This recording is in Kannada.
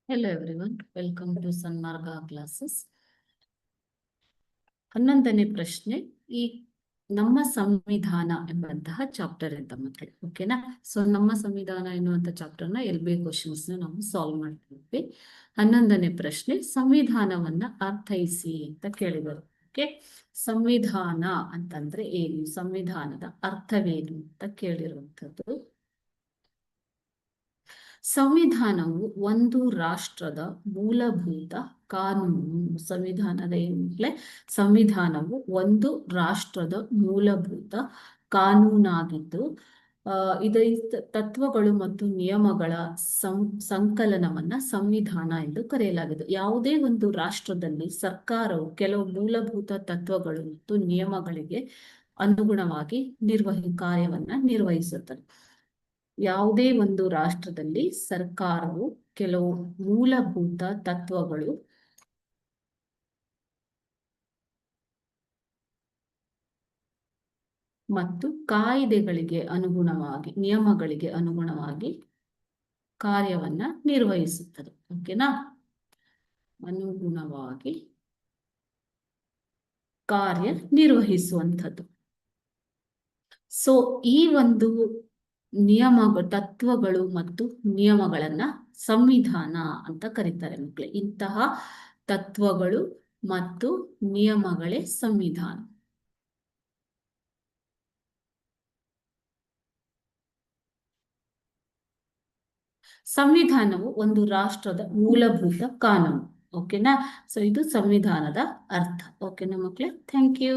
Hello everyone, welcome to Sanmarga classes. 11ನೇ ಪ್ರಶ್ನೆ ಈ ನಮ್ಮ ಸಂವಿಧಾನ ಎಂಬಂತಹ ಚಾಪ್ಟರ್ ಅಂತ ಮಕ್ಕಳು. ಓಕೆನಾ? ಸೊ ನಮ್ಮ ಸಂವಿಧಾನ ಎನ್ನುವಂತ ಚಾಪ್ಟರ್ನ LB ಕ್ವಶನ್ಸ್ ನಾವು ಸಾಲ್ವ್ ಮಾಡ್ತೀವಿ. 11ನೇ ಪ್ರಶ್ನೆ ಸಂವಿಧಾನವನ್ನ ಅರ್ಥೈಸಿ ಅಂತ ಕೇಳಿದರು. ಓಕೆ, ಸಂವಿಧಾನ ಅಂತಂದ್ರೆ ಏನು, ಸಂವಿಧಾನದ ಅರ್ಥವೇನು ಅಂತ ಕೇಳಿರುವಂಥದ್ದು. ಸಂವಿಧಾನವು ಒಂದು ರಾಷ್ಟ್ರದ ಮೂಲಭೂತ ಕಾನೂನು. ಸಂವಿಧಾನದ ಏನಿಲ್ಲ, ಸಂವಿಧಾನವು ಒಂದು ರಾಷ್ಟ್ರದ ಮೂಲಭೂತ ಕಾನೂನಾಗಿದ್ದು ಇದರ ತತ್ವಗಳು ಮತ್ತು ನಿಯಮಗಳ ಸಂಕಲನವನ್ನ ಸಂವಿಧಾನ ಎಂದು ಕರೆಯಲಾಗಿದೆ. ಯಾವುದೇ ಒಂದು ರಾಷ್ಟ್ರದಲ್ಲಿ ಸರ್ಕಾರವು ಕೆಲವು ಮೂಲಭೂತ ತತ್ವಗಳು ಮತ್ತು ನಿಯಮಗಳಿಗೆ ಅನುಗುಣವಾಗಿ ಕಾರ್ಯವನ್ನ ನಿರ್ವಹಿಸುತ್ತದೆ. ಯಾವುದೇ ಒಂದು ರಾಷ್ಟ್ರದಲ್ಲಿ ಸರ್ಕಾರವು ಕೆಲವು ಮೂಲಭೂತ ತತ್ವಗಳು ಮತ್ತು ಕಾಯ್ದೆಗಳಿಗೆ ಅನುಗುಣವಾಗಿ, ನಿಯಮಗಳಿಗೆ ಅನುಗುಣವಾಗಿ ಕಾರ್ಯವನ್ನ ನಿರ್ವಹಿಸುತ್ತದೆ. ಓಕೆನಾ? ಅನುಗುಣವಾಗಿ ಕಾರ್ಯ ನಿರ್ವಹಿಸುವಂಥದ್ದು. ಸೊ ಈ ಒಂದು ತತ್ವಗಳು ಮತ್ತು ನಿಯಮಗಳನ್ನ ಸಂವಿಧಾನ ಅಂತ ಕರೀತಾರೆ ಮಕ್ಕಳೇ. ಇಂತಹ ತತ್ವಗಳು ಮತ್ತು ನಿಯಮಗಳೇ ಸಂವಿಧಾನ. ಸಂವಿಧಾನವು ಒಂದು ರಾಷ್ಟ್ರದ ಮೂಲಭೂತ ಕಾನೂನು. ಓಕೆನಾ? ಸೊ ಇದು ಸಂವಿಧಾನದ ಅರ್ಥ. ಓಕೆನಾ ಮಕ್ಕಳೇ? Thank you.